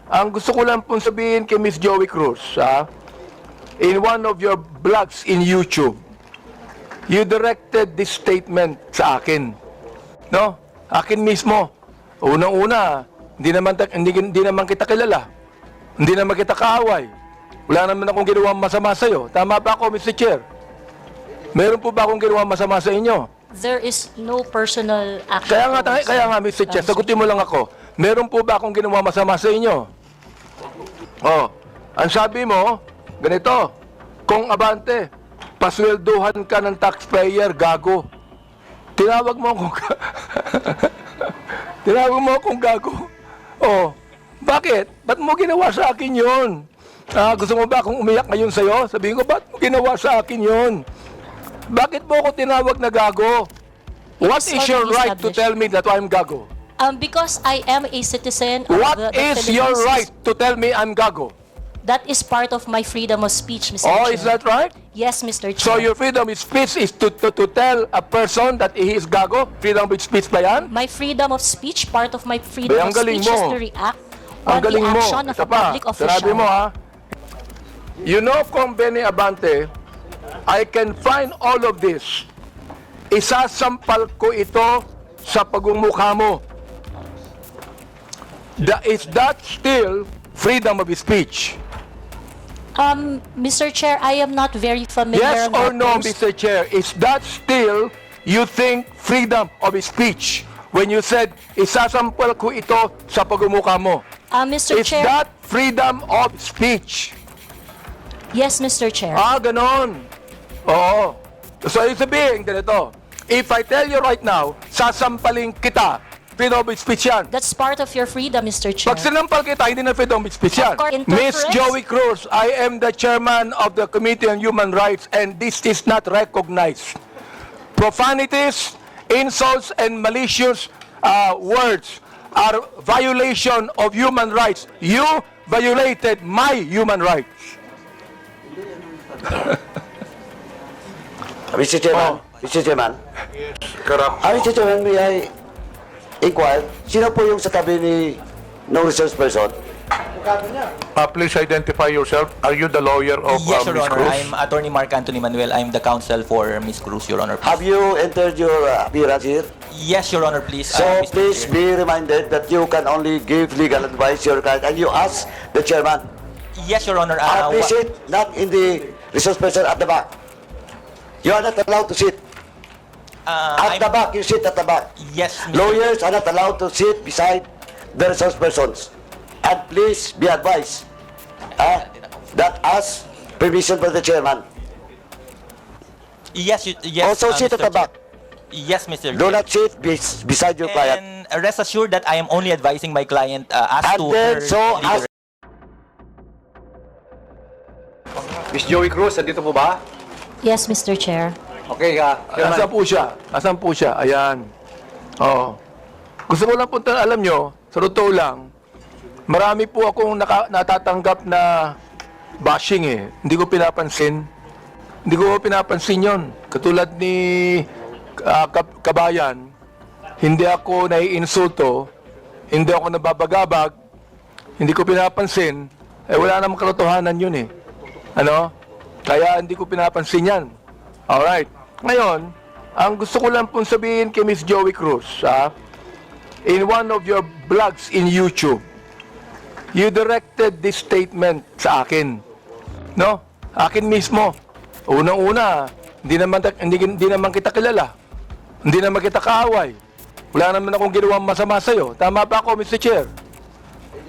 ang gusto ko lang pong sabihin kay Miss Joey Cruz, in one of your vlogs in YouTube, you directed this statement sa akin. No? Akin mismo. Unang-una, hindi naman kita kilala. Hindi naman kita kaaway. Wala naman akong ginawang masama sa'yo. Tama ba ako, Mr. Chair? Meron po ba akong ginawang masama sa inyo? There is no personal action. Kaya nga, Mr. Chair, sagutin mo lang ako. Meron po ba akong ginawang masama sa inyo? Oh, ang sabi mo, ganito, Cong Abante, paswelduhan ka ng taxpayer, gago. Tinawag mo akong tinawag mo akong gago. Oh, bakit? Ba't mo ginawa sa akin yun? Gusto mo ba akong umiyak ngayon sa'yo? Sabihin ko, ba't mo ginawa sa akin yun? Bakit mo ako tinawag na gago? What is your right to tell me that I'm gago? Because I am a citizen of What the is your Philippines. right to tell me I'm gago? That is part of my freedom of speech, Mr. Oh, Chair. is that right? Yes, Mr. Chair. So your freedom of speech is to tell a person that he is gago? Freedom of speech ba yan? My freedom of speech, part of my freedom Ang of galing speech is mo. to react Ang on the galing mo. action of Ito a pa, public sinabi official. mo you know, Kong Benny Abante, I can find all of this. Isasampal ko ito sa pagmumukha mo. Is that still freedom of speech? Mr. Chair, I am not very familiar. Yes on or that no, post. Mr. Chair? Is that still, you think, freedom of speech? When you said, isasampal ko ito sa pagmumukha mo. Mr. Is Chair, that freedom of speech? yes, Mr. Chair. Ganon. Oo. So, ibig sabihin, ganito. If I tell you right now, sasampalin kita, freedom of speech yan. That's part of your freedom, Mr. Chair. Pag sinampal kita, hindi na freedom of speech yan. Of course, Miss interference. Joey Cruz, I am the chairman of the Committee on Human Rights and this is not recognized. Profanities, insults, and malicious words are violation of human rights. You violated my human rights. Mr. Chairman, Mr. Chairman, Mr. Chairman, may I inquire, sino po yung sa tabi ni no resource person? Please identify yourself. Are you the lawyer of Yes, Your Ms. Honor. Cruz? I'm Attorney Mark Anthony Manuel. I'm the counsel for Ms. Cruz, Your Honor. Have you entered your appearance here? Yes, Your Honor, please. So Mr. please Chair. be reminded that you can only give legal advice to your client and you ask the chairman. Yes, Your Honor. Please sit not in the resource person at the back. You are not allowed to sit. At the back, you sit at the back. Yes, Mr. Lawyers are not allowed to sit beside the resource persons. And please be advised that as permission by the chairman. Yes, yes. Also sit Mr. at the back. Yes, Mr. Do Chair. not sit beside your client. And rest assured that I am only advising my client as And to then, her so legal as Miss Joey Cruz, andito po ba? Yes, Mr. Chair. Okay, Asan po siya? Asan po siya? Ayan. Oo. Gusto ko lang po alam nyo, sa totoo lang, marami po akong natatanggap na bashing eh. Hindi ko pinapansin. Hindi ko pinapansin yon. Katulad ni Kabayan, hindi ako naiinsulto, hindi ako nababagabag, hindi ko pinapansin, wala namang katotohanan yun eh. Ano? Kaya hindi ko pinapansin yan. Alright. Ngayon, ang gusto ko lang pong sabihin kay Miss Joey Cruz, in one of your vlogs in YouTube, you directed this statement sa akin. No? Akin mismo. Unang-una, hindi naman kita kilala. Hindi naman kita kaaway. Wala naman akong ginawang masama sa'yo. Tama ba ako, Mr. Chair?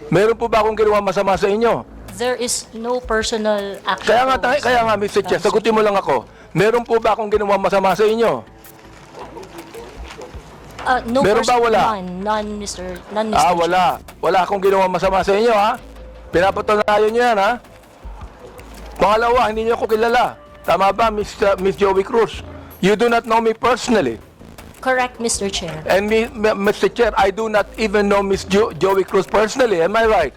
Meron po ba akong ginawang masama sa inyo? There is no personal action. Kaya nga, Mr. Chair, sagutin mo lang ako. Meron po ba akong ginawang masama sa inyo? No Meron ba? Wala? None, Mr. Chair. Wala. Wala akong ginawang masama sa inyo, ha? Pinapatunayan nyo yan, ha? Pangalawa, hindi nyo ako kilala. Tama ba, Miss Joey Cruz? You do not know me personally. Correct, Mr. Chair. And Mr. Chair, I do not even know Miss Joey Cruz personally. Am I right?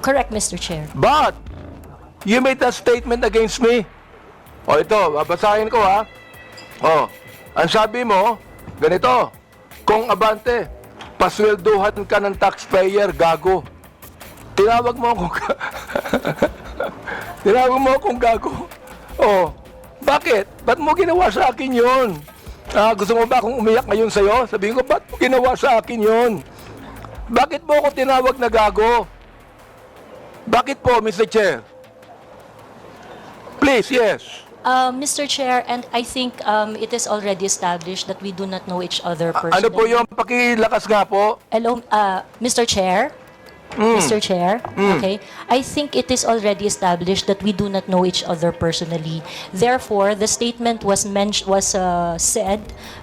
Correct, Mr. Chair. But, you made that statement against me. O ito, babasahin ko ha. O, ang sabi mo, ganito, Cong Abante, pasweldohan ka ng taxpayer, gago. Tinawag mo akong tinawag mo akong gago. Oh, bakit? Ba't mo ginawa sa akin yun? Gusto mo ba akong umiyak ngayon sa'yo? Sabihin ko, ba't mo ginawa sa akin yun? Bakit mo ako tinawag na gago? Bakit po, Mr. Chair? Please, yes. Mr. Chair, and I think it is already established that we do not know each other personally. Ano po yung pakilakas nga po? Hello, Mr. Chair? Mr. Chair? Okay. I think it is already established that we do not know each other personally. Therefore, the statement was said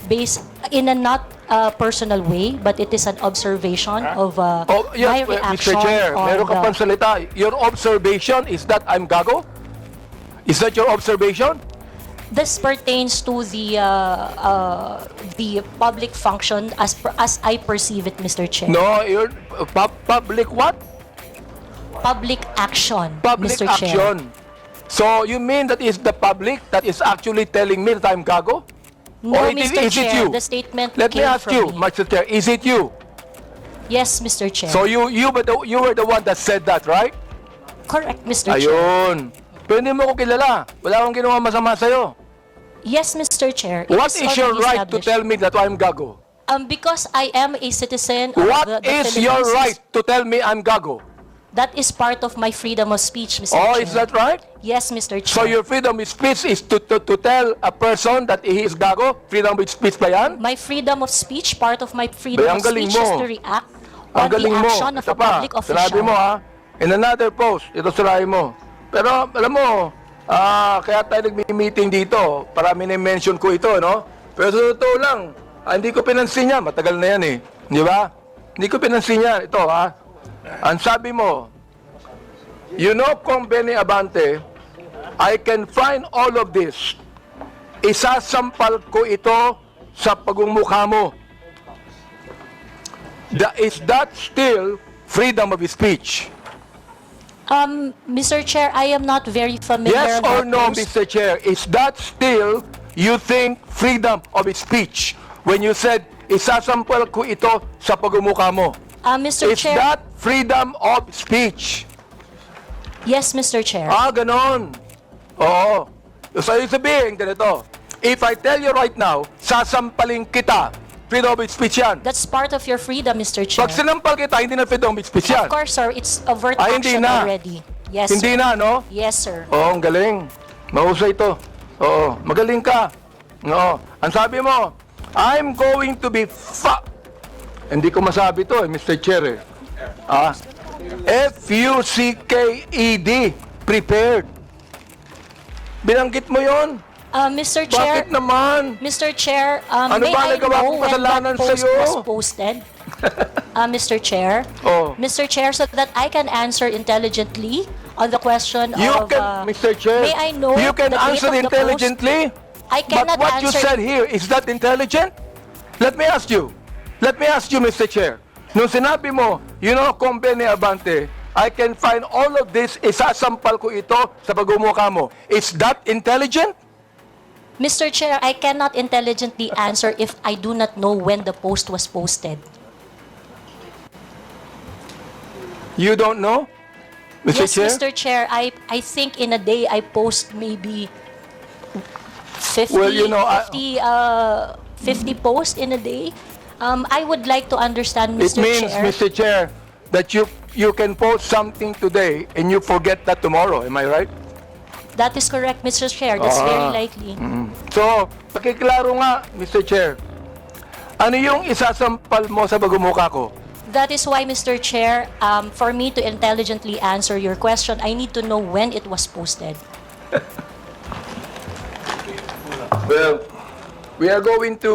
based in a not personal way, but it is an observation of my reaction Mr. Chair, on meron ka the- pang salita. Your observation is that I'm gago? Is that your observation? This pertains to the public function as I perceive it, Mr. Chair. No, you're public what? Public action, Public Mr. Chair. action. So you mean that is the public that is actually telling me that I'm gago? No, Or Mr. is it Chair, you? the statement Let me came ask from you, me. Mr. Chair, is it you? Yes, Mr. Chair. So you were the one that said that, right? Correct, Mr. Chair. Ayun. Pero hindi mo ko kilala. Wala akong ginawa masama sa'yo. Yes, Mr. Chair. It What is your already right to established. tell me that I'm gago? Because I am a citizen of What the is your Philippines. right to tell me I'm gago? That is part of my freedom of speech, Mr. Oh, Chair. is that right? Yes, Mr. Chair. So your freedom of speech is to tell a person that he is gago? Freedom of speech ba yan? My freedom of speech, part of my freedom Bay, ang of galing speech is mo. to react Ang on the galing mo. action of Ito a pa, public official. sinabi mo ha, in another post, ito sirahin mo. Pero alam mo, kaya tayo nagmi-meeting dito, para mini-mention ko ito, no? Pero sa totoo lang, hindi ko pinansin yan, matagal na yan eh. Di ba? Hindi ko pinansin yan. Ito ha, ang sabi mo, you know, Cong Abante, I can find all of this. Isasampal ko ito sa pagmumukha mo. Is that still freedom of speech? Mr. Chair, I am not very familiar Yes or about no, those. Mr. Chair? Is that still, you think, freedom of speech? When you said, isasampal ko ito sa pagmumukha mo. Mr. Is Chair, that freedom of speech? yes, Mr. Chair. Ganon. Oo. So, ibig sabihin, ganito. If I tell you right now, sasampalin kita, freedom of speech yan. That's part of your freedom, Mr. Chair. Pag sinampal kita, hindi na freedom of speech yan. Of course, sir, it's overt Hindi action na. already. Yes, Hindi sir. na, no? Yes, sir. Oo, ang galing. Mahusay ito. Oo, magaling ka. Oo. Ang sabi mo, I'm going to be Hindi ko masabi ito, Mr. Chair. F-U-C-K-E-D. Prepared. Binanggit mo yon? Mr. Chair, Bakit naman? Mr. Chair, Ano may ba I nagawa know kong when kasalanan that post sa'yo? was posted? Mr. Chair? Oh. Mr. Chair, so that I can answer intelligently on the question You of... can, Mr. Chair, may I know you can the date answer of the intelligently. I cannot But what you answer... said here, is that intelligent? Let me ask you, Mr. Chair. Nung sinabi mo, you know, Cong Abante, I can find all of this, isasampal ko ito sa pagmumukha mo. Is that intelligent? Mr. Chair, I cannot intelligently answer if I do not know when the post was posted. You don't know, Mr. Yes, Chair? Mr. Chair, I think in a day I post maybe 50, Well, you know, 50 posts in a day. I would like to understand, It Mr. means, Chair. Mr. Chair, that you can post something today and you forget that tomorrow. Am I right? That is correct, Mr. Chair. That's very likely. So, pakiklaro nga, Mr. Chair. Ano yung isasampal mo sa pagmumukha ko? That is why, Mr. Chair, for me to intelligently answer your question, I need to know when it was posted. Well, we are going to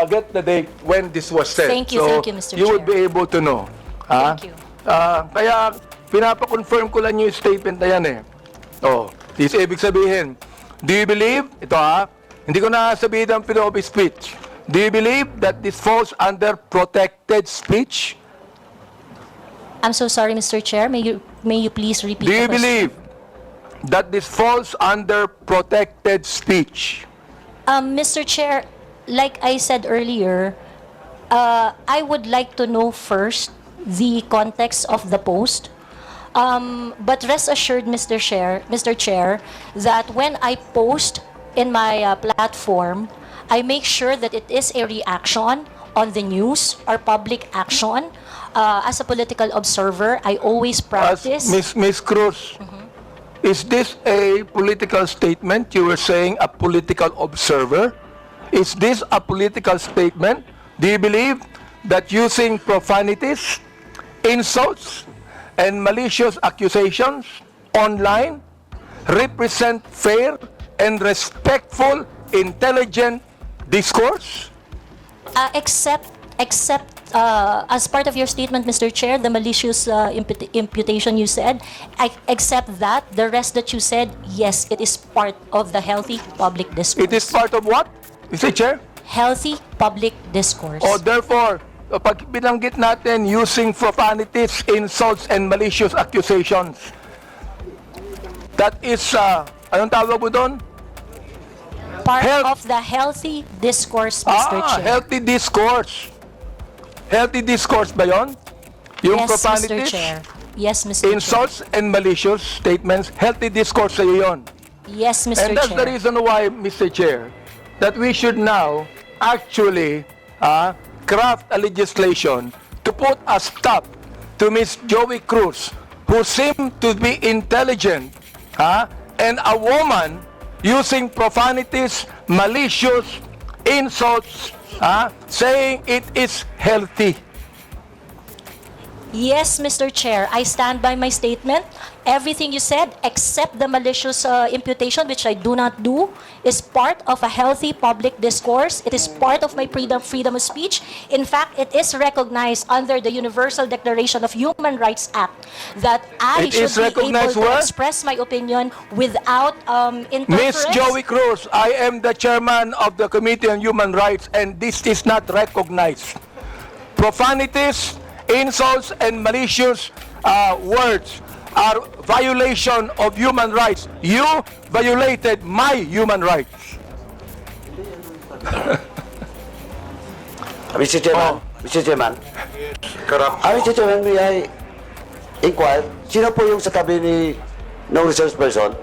get the date when this was said. Thank you, Mr. You would Chair. be able to know. Thank you. Kaya, pinapa-confirm ko lang yung statement na yan eh. Oh, this ibig sabihin, do you believe, ito hindi ko na sabihin ang freedom of speech. Do you believe that this falls under protected speech? I'm so sorry, Mr. Chair. May you please repeat Do you the question? believe that this falls under protected speech? Mr. Chair, like I said earlier, I would like to know first the context of the post. But rest assured, Mr. Chair, that when I post in my platform, I make sure that it is a reaction on the news or public action. As a political observer, I always practice. Miss Cruz, is this a political statement? You were saying a political observer. Is this a political statement? Do you believe that using profanities, insults, and malicious accusations online represent fair and respectful, intelligent discourse? Except as part of your statement, Mr. Chair, the malicious imputation you said, except that, the rest that you said, yes, it is part of the healthy public discourse. It is part of what, Mr. Chair? Healthy public discourse. O therefore, pag binanggit natin using profanities, insults, and malicious accusations, that is, anong tawag mo doon? Part health- of the healthy discourse, Mr. Chair. Healthy discourse. Healthy discourse ba yun? Yung Yes, Mr. profanities, Chair. Yes, Mr. insults, and malicious statements, healthy discourse sa'yo yun. Chair. Yes, Mr. And that's Chair. the reason why, Mr. Chair, that we should now actually craft a legislation to put a stop to Miss Joey Cruz, who seemed to be intelligent, and a woman using profanities, malicious insults, saying it is healthy. Yes, Mr. Chair, I stand by my statement. Everything you said, except the malicious imputation, which I do not do, is part of a healthy public discourse. It is part of my freedom of speech. In fact, it is recognized under the Universal Declaration of Human Rights Act that I It is should be able recognized to where? express my opinion without Miss interference. Joey Cruz, I am the chairman of the Committee on Human Rights, and this is not recognized. Profanities, insults, and malicious words are violation of human rights. You violated my human rights. Mr. Chairman, Mr. Chairman, Corrupt. Mr. Chairman, may I inquire, sino po yung sa tabi ni no resource person?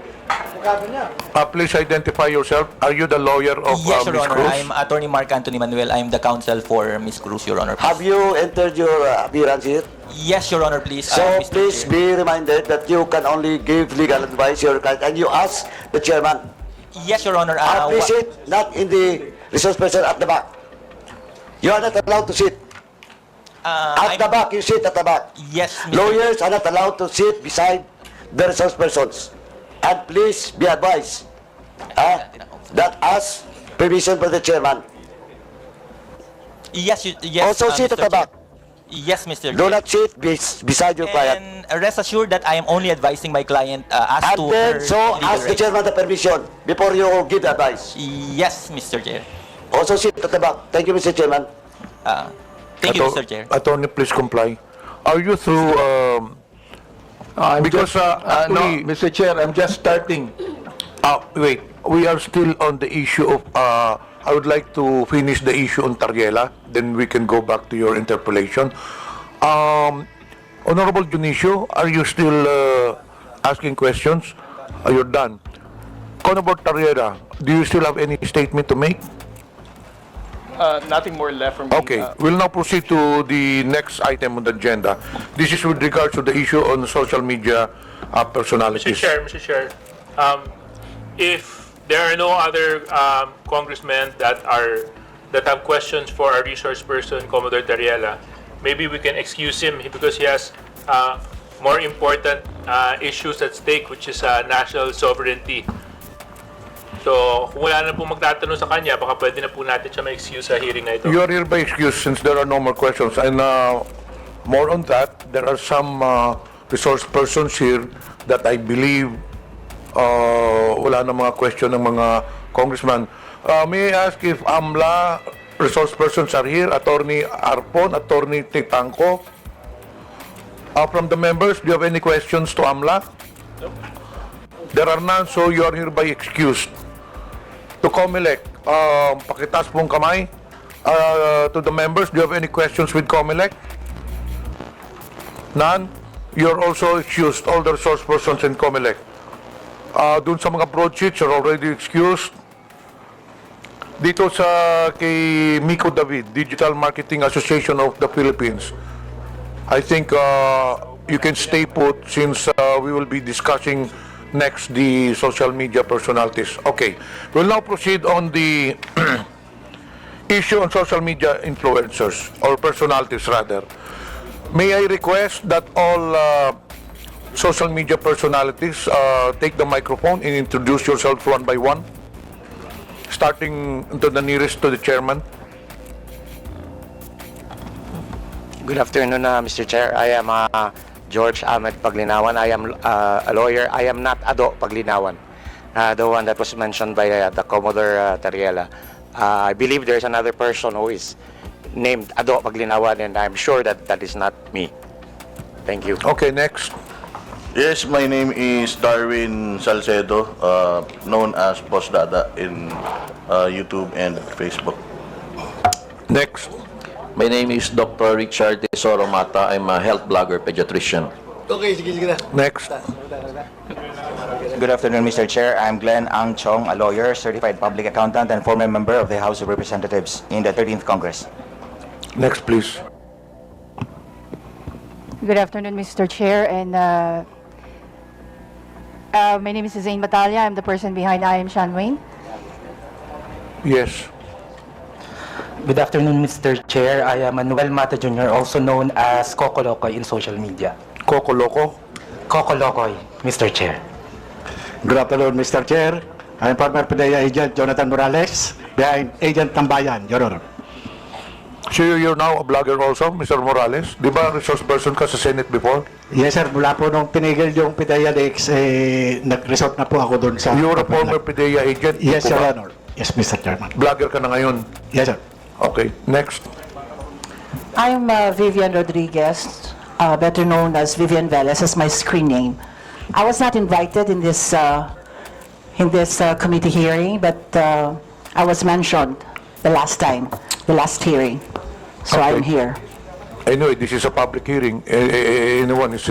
Please identify yourself. Are you the lawyer of Yes, Your Ms. Honor. Cruz? I'm Attorney Mark Anthony Manuel. I'm the counsel for Miss Cruz, Your Honor. Have you entered your appearance here? Yes, Your Honor, please. So Mr. please Chair. be reminded that you can only give legal advice to your client, and you ask the chairman. Yes, Your Honor. Please sit, not in the resource person at the back. You are not allowed to sit. At the back, you sit at the back. Yes, Mr. Lawyers are not allowed to sit beside the resource persons. And please be advised that as permission for the chairman. Yes, yes. Also sit at Mr. the back. Chair. Yes, Mr. Do Chair. not sit beside your client. And rest assured that I am only advising my client as And to then, her so legal ask the rights. chairman the permission before you give the advice. Yes, Mr. Chair. Also sit at the back. Thank you, Mr. Chairman. Thank you, Mr. Chair. Attorney, please comply. Are you through, because no, actually, Mr. Chair, I'm just starting. wait, we are still on the issue of, I would like to finish the issue on Tariela, then we can go back to your interpolation. Honorable Junicio, are you still asking questions? You're done. Honorable Tariela, do you still have any statement to make? Nothing more left from me. Okay, we'll now proceed to the next item on the agenda. This is with regards to the issue on social media personalities. Mr. Chair, if there are no other congressmen that have questions for our resource person, Commodore Tariela, maybe we can excuse him because he has more important issues at stake, which is national sovereignty. So, kung wala na po magtatanong sa kanya, baka pwede na po natin siya ma-excuse sa hearing na ito. You are hereby excused since there are no more questions. And more on that, there are some resource persons here that I believe wala na mga question ng mga congressman. May I ask if AMLA resource persons are here? Attorney Arpon, Attorney Titanco. From the members, do you have any questions to AMLA? There are none, so you are hereby excused. To COMELEC, pakitaas pong kamay. To the members, do you have any questions with COMELEC? None? You're also excused, all the resource persons in COMELEC. Dun sa mga broadsheets, you're already excused. Dito sa kay Miko David, Digital Marketing Association of the Philippines, I think you can stay put since we will be discussing next the social media personalities. Okay, we'll now proceed on the issue on social media influencers or personalities rather. May I request that all social media personalities take the microphone and introduce yourselves one by one, starting to the nearest to the chairman. Good afternoon, Mr. Chair. I am George Ahmed Paglinawan. I am a lawyer. I am not Ado Paglinawan, the one that was mentioned by the Commodore Tariela. I believe there is another person who is named Ado Paglinawan, and I'm sure that that is not me. Thank you. Okay, next. Yes, my name is Darwin Salcedo, known as Boss Dada in YouTube and Facebook. Next. My name is Dr. Richard Tesoro Mata. I'm a health blogger, pediatrician. Next. Good afternoon, Mr. Chair. I'm Glenn Ang Chong, a lawyer, certified public accountant, and former member of the House of Representatives in the 13th Congress. Next, please. Good afternoon, Mr. Chair, and my name is Zain Batalya. I'm the person behind I Am Sean Wayne. Yes. Good afternoon, Mr. Chair. I am Manuel Mata Jr., also known as Coco Locoy in social media. Coco Loco? Coco Locoy, Mr. Chair. Good afternoon, Mr. Chair. I'm former PDEA agent Jonathan Morales, behind Agent Tambayan, Your Honor. So you're now a blogger also, Mr. Morales? Di ba resource person ka sa Senate before? Yes, sir. Mula po nung pinigil yung PDEA Lex, nag-resort na po ako doon sa... You're a former PDEA agent? Yes, Your Honor. Yes, Mr. Chairman. Blogger ka na ngayon? Yes, sir. Okay, next. I'm Vivian Rodriguez, better known as Vivian Velez, as my screen name. I was not invited in this committee hearing, but I was mentioned the last time, the last hearing. So Okay. I'm here. Anyway, this is a public hearing. Anyone is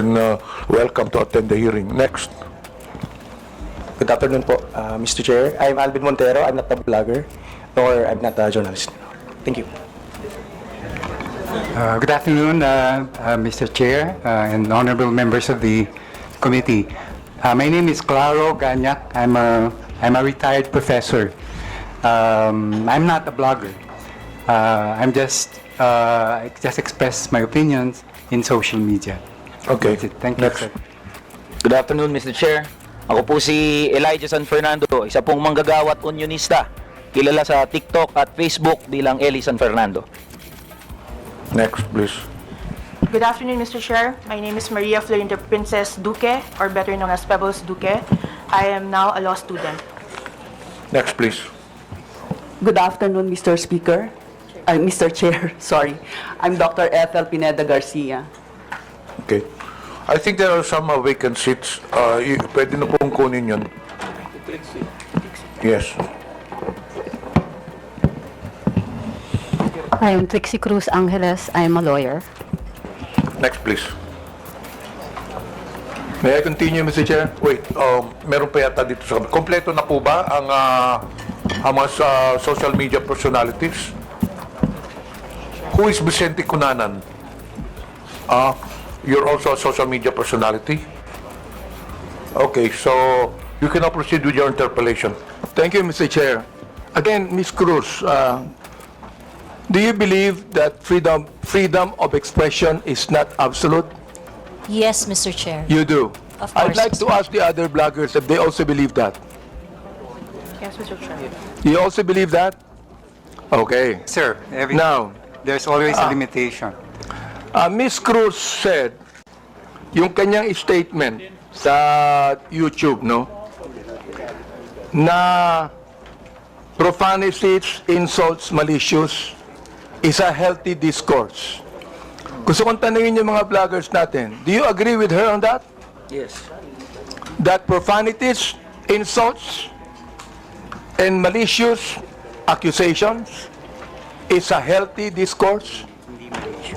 welcome to attend the hearing. Next. Good afternoon po, Mr. Chair. I'm Alvin Montero. I'm not a blogger, nor I'm not a journalist. Thank you. Good afternoon, Mr. Chair and honorable members of the committee. My name is Claro Ganyak. I'm a retired professor. I'm not a blogger. I just express my opinions in social media. Okay. That's it. Thank you, sir. Good afternoon, Mr. Chair. Ako po si Elijah San Fernando, isa pong manggagawa at unionista. Kilala sa TikTok at Facebook bilang Eli San Fernando. Next, please. Good afternoon, Mr. Chair. My name is Maria Florinda Princess Duque, or better known as Pebbles Duque. I am now a law student. Next, please. Good afternoon, Mr. Speaker. Mr. Chair, sorry. I'm Dr. Ethel Pineda Garcia. Okay. I think there are some vacant seats. Pwede na pong kunin yun. Yes. I am Trixie Cruz Angeles. I am a lawyer. Next, please. May I continue, Mr. Chair? Wait, meron pa yata dito sa... Kompleto na po ba ang mga social media personalities? Who is Vicente Cunanan? You're also a social media personality? Okay, so you can now proceed with your interpellation. Thank you, Mr. Chair. Again, Ms. Cruz, do you believe that freedom of expression is not absolute? Yes, Mr. Chair. You do? Of course, I'd like to ask the other bloggers if they also believe that. Yes, Mr. Chair. You also believe that? Okay. Sir, Now, there's always a limitation. Ms. Cruz said, yung kanyang statement sa YouTube, no? Na profanities, insults, malicious is a healthy discourse. Gusto kong tanungin yung mga vloggers natin, do you agree with her on that? Yes. That profanities, insults, and malicious accusations is a healthy discourse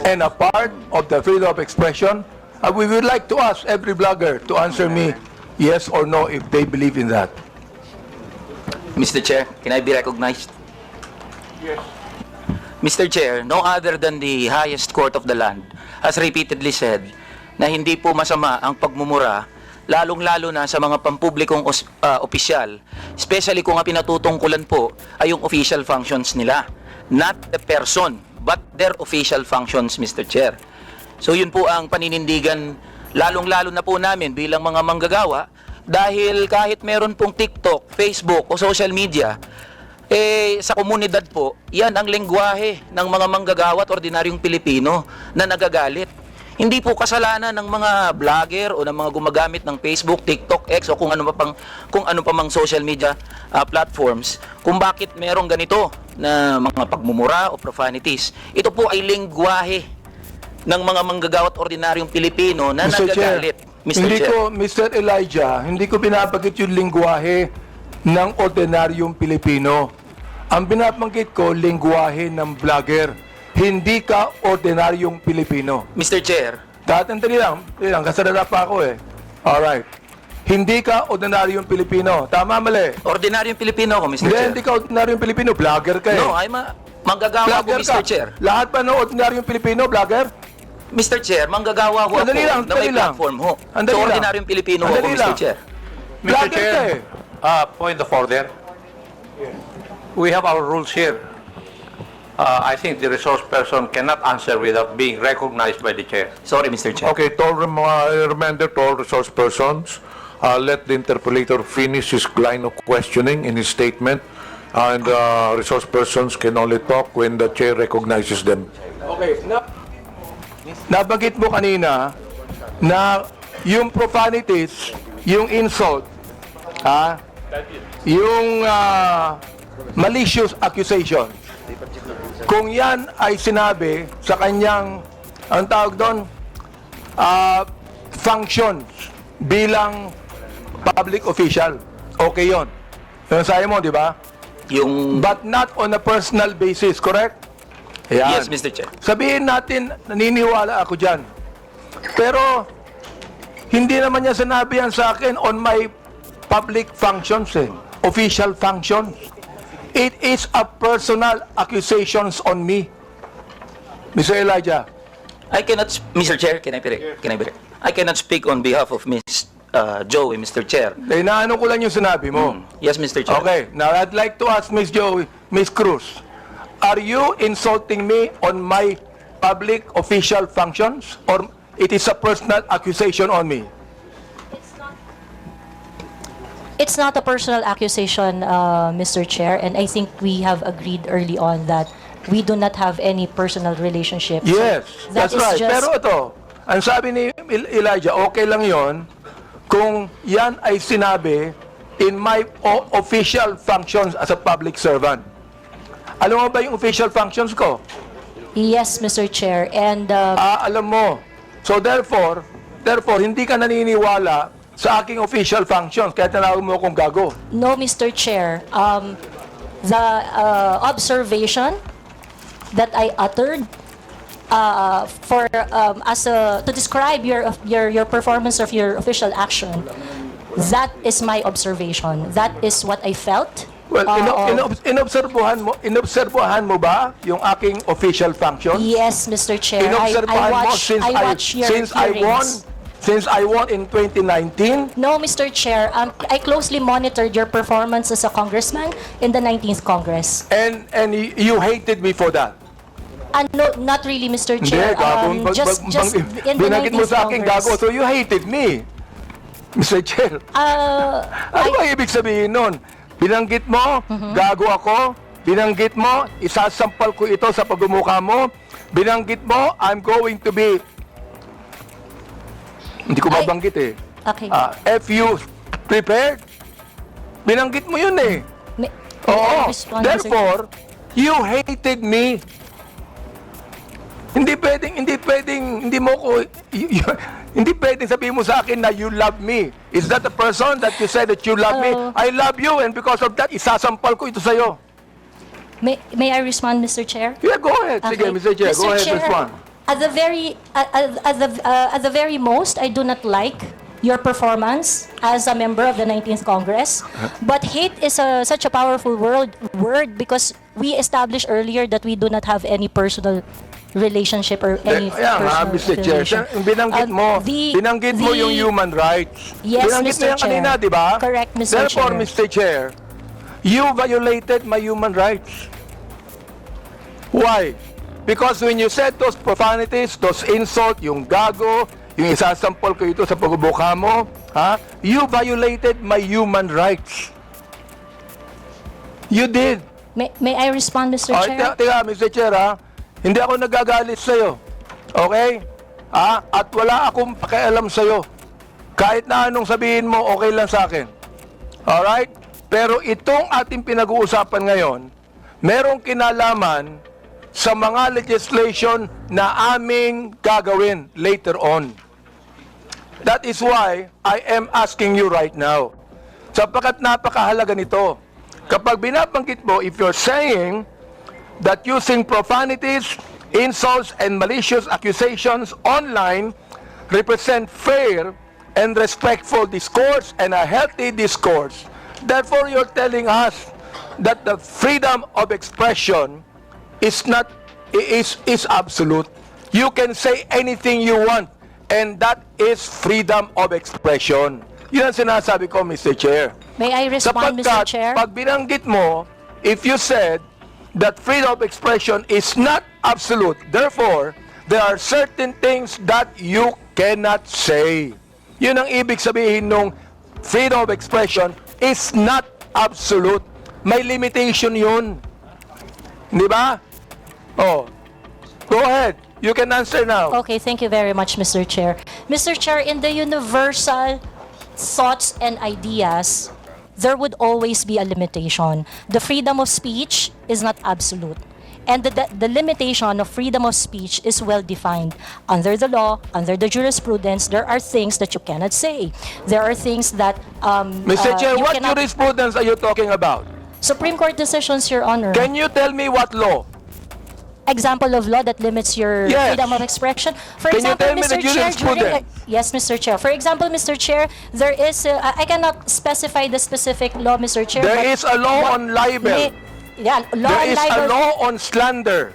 and a part of the freedom of expression? We would like to ask every blogger to answer me yes or no if they believe in that. Mr. Chair, can I be recognized? Yes. Mr. Chair, no other than the highest court of the land has repeatedly said na hindi po masama ang pagmumura, lalong-lalo na sa mga pampublikong opisyal, especially kung ang pinatutungkulan po ay yung official functions nila. Not the person, but their official functions, Mr. Chair. So yun po ang paninindigan, lalong-lalo na po namin bilang mga manggagawa, dahil kahit meron pong TikTok, Facebook o social media, sa komunidad po, yan ang lengguwahe ng mga manggagawa at ordinaryong Pilipino na nagagalit. Hindi po kasalanan ng mga vlogger o ng mga gumagamit ng Facebook, TikTok, X o kung ano pa mang social media platforms kung bakit merong ganito na mga pagmumura o profanities. Ito po ay lengguwahe ng mga manggagawa at ordinaryong Pilipino na Mr. nagagalit. Chair, Mr. hindi Chair. ko, Mr. Elijah, hindi ko binabagit yung lingwahe ng ordinaryong Pilipino. Ang binabanggit ko, lingwahe ng vlogger. Hindi ka ordinaryong Pilipino. Mr. Chair. Tatandali lang, kasalala pa ako eh. Alright. Hindi ka ordinaryong Pilipino. Tama, mali? Ordinaryong Pilipino ako, Mr. Chair. Hindi ka ordinaryong Pilipino. Vlogger ka eh. No, I'm a manggagawa ko, Mr. Chair. Lahat pa ng ordinaryong Pilipino, vlogger? Mr. Chair, manggagawa ko ako na may platform ho. So, ordinaryong Pilipino ako, Mr. Chair. Mr. Chair, point of order. We have our rules here. I think the resource person cannot answer without being recognized by the chair. Sorry, Mr. Chair. Okay, reminder to all resource persons, let the interpolator finish his line of questioning in his statement, and resource persons can only talk when the chair recognizes them. Okay, nabanggit mo kanina na yung profanities, yung insult, yung malicious accusation, kung yan ay sinabi sa kanyang, ang tawag doon, functions bilang public official, okay yon. Yung sabi mo, di ba? But not on a personal basis, correct? Ayan. Yes, Mr. Chair. Sabihin natin, naniniwala ako dyan. Pero, hindi naman niya sinabi yan sa akin on my public functions, official functions. It is a personal accusations on me. Mr. Elijah. Mr. Chair, can I be I cannot speak on behalf of Ms. Joey, Mr. Chair. Inaano ko lang yung sinabi mo. Yes, Mr. Chair. Okay, now I'd like to ask Ms. Joey, Ms. Cruz, are you insulting me on my public official functions, or it is a personal accusation on me? It's not a personal accusation, Mr. Chair, and I think we have agreed early on that we do not have any personal relationship. Yes, So that that's is right. just- Pero ito, ang sabi ni Elijah, okay lang yon kung yan ay sinabi in my official functions as a public servant. Alam mo ba yung official functions ko? Yes, Mr. Chair, and alam mo. So therefore, hindi ka naniniwala sa aking official functions, kaya tinawag mo akong gago. no, Mr. Chair, the observation that I uttered to describe your performance of your official action, that is my observation. That is what I felt. Well, inobserbuhan mo ba yung aking official functions? Yes, Mr. Chair. Inobserbuhan mo I watch your since I won in 2019? No, Mr. Chair. I closely monitored your performance as a congressman in the 19th Congress. And you hated me for that? No, not really, Mr. Hindi, Chair. gago. Just in the Binanggit mo 19th sa akin Congress. gago, so you hated me. Mr. Chair. Ano ba ibig sabihin nun? Binanggit mo, gago ako. Binanggit mo, isasampal ko ito sa pagmumukha mo. Binanggit mo, I'm going to be... Hindi ko mabanggit eh. Okay. If you prepared, binanggit mo yun eh. Oo. Therefore, you hated me. Hindi pwedeng sabihin mo sa akin na you love me. Is that the person that you said that you love me? I love you, and because of that, isasampal ko ito sa'yo. May I respond, Mr. Chair? Yeah, go ahead. Sige, Okay. Mr. Chair, go ahead, Chair, respond. At the very most, I do not like your performance as a member of the 19th Congress. But hate is such a powerful word because we established earlier that we do not have any personal relationship or any Kaya nga, Mr. Chair, affiliation. binanggit mo, binanggit mo the- yung human rights. Yes, Binanggit Mr. mo yan kanina, Chair. di ba? Correct, Mr. Therefore, Chair. Mr. Chair, you violated my human rights. Why? Because when you said those profanities, those insult, yung gago, yung isasampol ko ito sa pagbubuka mo, you violated my human rights. You did. May I respond, Mr. Chair? Teka, Mr. Chair, hindi ako nagagalit sa'yo. Okay? At wala akong pakialam sa'yo. Kahit na anong sabihin mo, okay lang sa akin. Alright? Pero itong ating pinag-uusapan ngayon, merong kinalaman sa mga legislation na aming gagawin later on. That is why I am asking you right now. Sapagkat napakahalaga nito. Kapag binabanggit mo, if you're saying that using profanities, insults, and malicious accusations online represent fair and respectful discourse and a healthy discourse, therefore you're telling us that the freedom of expression is absolute. You can say anything you want, and that is freedom of expression. Yun ang sinasabi ko, Mr. Chair. May I respond, Mr. Chair? Pag binanggit mo, if you said that freedom of expression is not absolute, therefore, there are certain things that you cannot say. Yun ang ibig sabihin nung freedom of expression is not absolute. May limitation yun. Di ba? Oh. Go ahead. You can answer now. Okay, thank you very much, Mr. Chair. Mr. Chair, in the universal thoughts and ideas, there would always be a limitation. The freedom of speech is not absolute. And the limitation of freedom of speech is well defined. Under the law, under the jurisprudence, there are things that you cannot say. There are things that Mr. Chair, you what cannot- jurisprudence are you talking about? Supreme Court decisions, Your Honor. Can you tell me what law? Example of law that limits your Yes. freedom of expression. For Can you example, tell me Mr. the Chair, jurisprudence? yes, Mr. Chair. For example, Mr. Chair, there is I cannot specify the specific law, Mr. Chair. There but is a law on libel. Yeah, law There on is a libel. law on slander.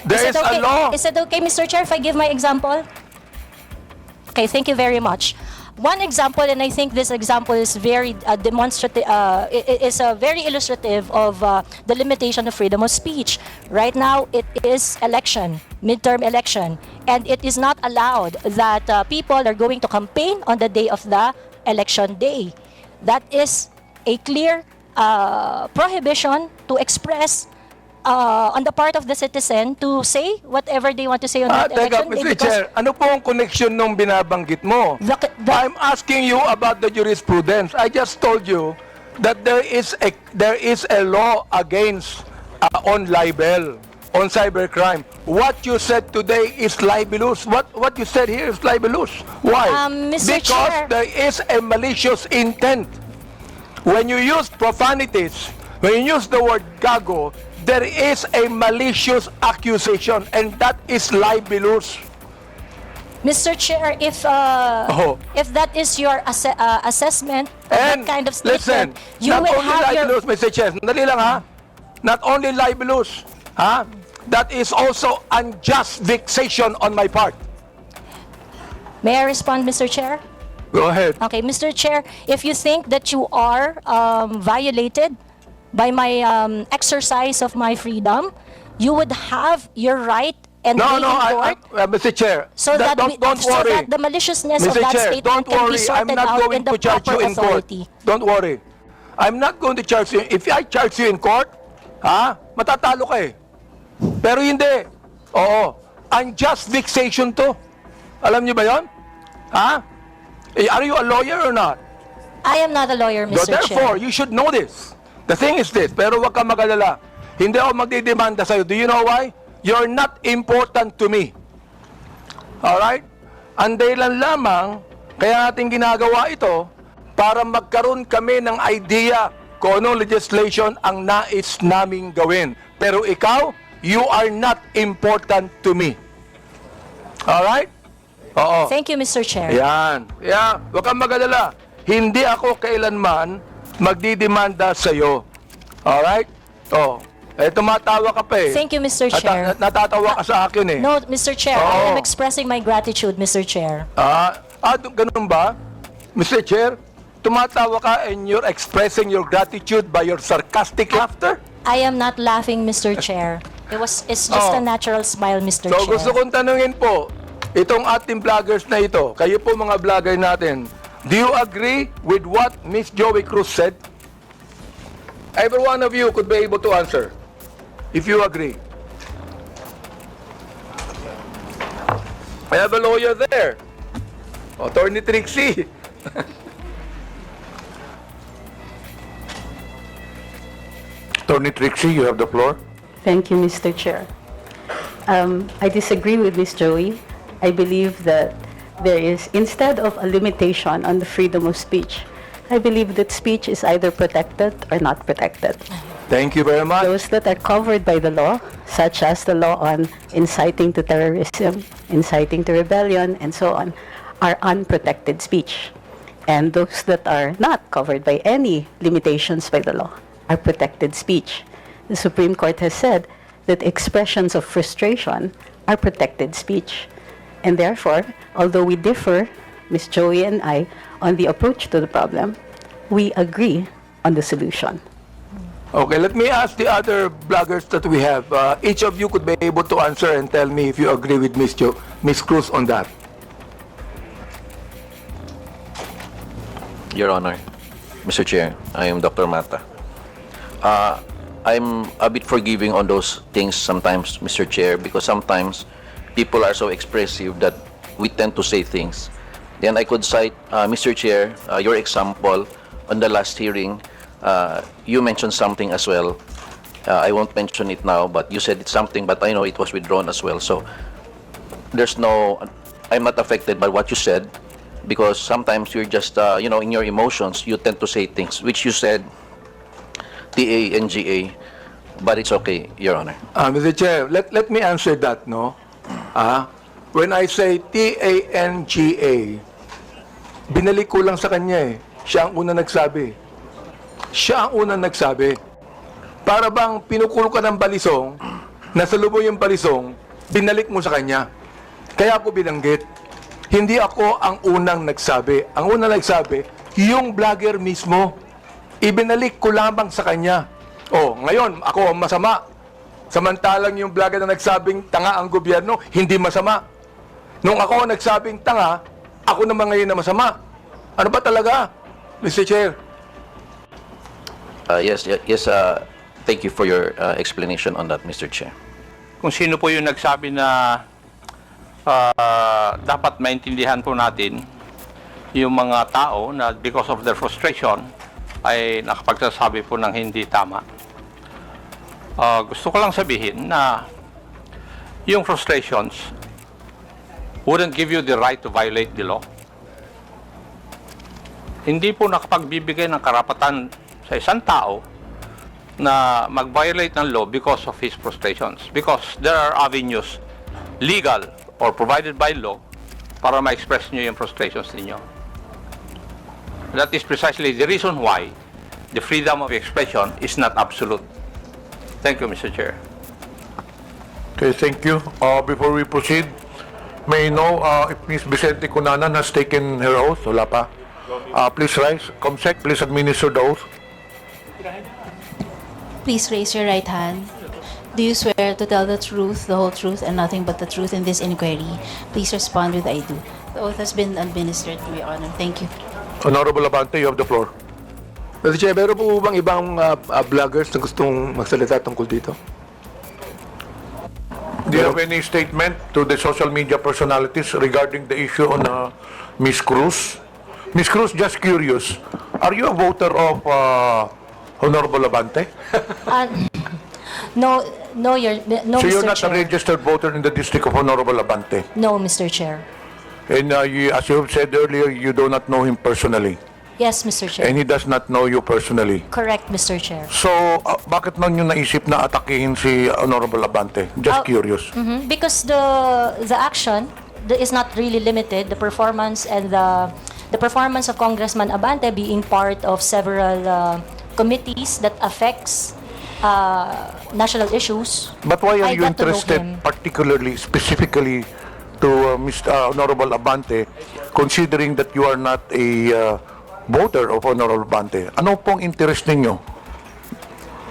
There is a law. Is it okay, Mr. Chair, if I give my example? Okay, thank you very much. One example, and I think this example is very demonstrative, is very illustrative of the limitation of freedom of speech. Right now, it is election, midterm election, and it is not allowed that people are going to campaign on the day of the election day. That is a clear prohibition to express on the part of the citizen to say whatever they want to say on that Teka, election day. Mr. because Chair, ano po ang connection nung binabanggit mo? I'm asking you about the jurisprudence. I just told you that there is a law against on libel, on cybercrime. What you said today is libelous. What you said here is libelous. Why? Mr. Because Chair. there is a malicious intent. When you use profanities, when you use the word gago, there is a malicious accusation, and that is libelous. Mr. Chair, if that is your assessment of that kind of Listen, statement, you not will only have your... libelous, Mr. Chair, sandali lang ha. Not only libelous, that is also unjust vexation on my part. May I respond, Mr. Chair? Go ahead. Okay, Mr. Chair, if you think that you are violated by my exercise of my freedom, you would have your right and No, way no, in court Mr. Chair, so that, don't worry. the maliciousness of Mr. that Chair, statement don't can be worry. I'm sorted not out going in the to charge proper you in court. authority. Don't worry. I'm not going to charge you. If I charge you in court, matatalo ka eh. Pero hindi. Oo. Unjust vexation to. Alam niyo ba yon? Are you a lawyer or not? I am not a lawyer, So Mr. therefore, Chair. you should know this. The thing is this, pero wag kang mag-alala. Hindi ako magdidemanda sa'yo. Do you know why? You're not important to me. Alright? Ang dahilan lamang, kaya natin ginagawa ito, para magkaroon kami ng idea kung anong legislation ang nais naming gawin. Pero ikaw, you are not important to me. Alright? Oo. Thank you, Mr. Chair. Yan. Yeah. Huwag kang mag-alala. Hindi ako kailanman magdidemanda sa'yo. Alright? Oh. Tumatawa ka pa eh. Thank you, Mr. Chair. Natatawa ka sa akin eh. No, Mr. Chair, Oo. I am expressing my gratitude, Mr. Chair. Ganun ba? Mr. Chair, tumatawa ka and you're expressing your gratitude by your sarcastic laughter? I am not laughing, Mr. Chair. It's just a natural smile, Mr. So Chair. gusto kong tanungin po, itong ating vloggers na ito, kayo po mga vlogger natin, do you agree with what Miss Joey Cruz said? Every one of you could be able to answer, if you agree. I have a lawyer there. Attorney Trixie. Attorney Trixie, you have the floor. Thank you, Mr. Chair. I disagree with Ms. Joey. I believe that there is, instead of a limitation on the freedom of speech, I believe that speech is either protected or not protected. Thank you very much. Those that are covered by the law, such as the law on inciting to terrorism, inciting to rebellion, and so on, are unprotected speech. And those that are not covered by any limitations by the law are protected speech. The Supreme Court has said that expressions of frustration are protected speech. And therefore, although we differ, Ms. Joey and I, on the approach to the problem, we agree on the solution. Okay, let me ask the other bloggers that we have. Each of you could be able to answer and tell me if you agree with Ms. Cruz on that. Your Honor, Mr. Chair, I am Dr. Mata. I'm a bit forgiving on those things sometimes, Mr. Chair, because sometimes people are so expressive that we tend to say things. Then I could cite, Mr. Chair, your example on the last hearing. You mentioned something as well. I won't mention it now, but you said it's something, but I know it was withdrawn as well. So there's no, I'm not affected by what you said, because sometimes you're just, in your emotions, you tend to say things, which you said, TANGA, but it's okay, Your Honor. Mr. Chair, let me answer that, no? When I say TANGA, binalik ko lang sa kanya eh. Siya ang unang nagsabi. Siya ang unang nagsabi. Para bang pinukulo ka ng balisong, nasa lubong yung balisong, binalik mo sa kanya. Kaya ako binanggit. Hindi ako ang unang nagsabi. Ang unang nagsabi, yung vlogger mismo. Ibinalik ko lamang sa kanya. Oh, ngayon, ako ang masama. Samantalang yung vlogger na nagsabing tanga ang gobyerno, hindi masama. Nung ako nagsabing tanga, ako naman ngayon na masama. Ano ba talaga, Mr. Chair? Yes, thank you for your explanation on that, Mr. Chair. Kung sino po yung nagsabi na dapat maintindihan po natin yung mga tao na because of their frustration ay nakapagsasabi po ng hindi tama. Gusto ko lang sabihin na yung frustrations wouldn't give you the right to violate the law. Hindi po nakapagbibigay ng karapatan sa isang tao na mag-violate ng law because of his frustrations. Because there are avenues, legal or provided by law, para ma-express nyo yung frustrations ninyo. That is precisely the reason why the freedom of expression is not absolute. Thank you, Mr. Chair. Okay, thank you. Before we proceed, may I know if Ms. Vicente Cunanan has taken her oath? Wala pa. Please rise. Comsec, please administer the oath. Please raise your right hand. Do you swear to tell the truth, the whole truth, and nothing but the truth in this inquiry? Please respond with I do. The oath has been administered to your honor. Thank you. Honorable Abante, you have the floor. Mr. Chair, meron po bang ibang vloggers na gustong magsalita tungkol dito? Do you have any statement to the social media personalities regarding the issue on Ms. Cruz? Ms. Cruz, just curious, are you a voter of Honorable Abante? No, So Mr. you're not Chair. a registered voter in the district of Honorable Abante? No, Mr. Chair. And as you have said earlier, you do not know him personally? Yes, Mr. Chair. And he does not know you personally. Correct, Mr. Chair. So, bakit man yung naisip na atakihin si Honorable Abante? Just curious. Because the action is not really limited. The performance and the performance of Congressman Abante being part of several committees that affects national issues. But why are I you got to know interested him. particularly, specifically to Mr. Honorable Abante, considering that you are not a voter of Honorable Abante? Ano pong interest ninyo?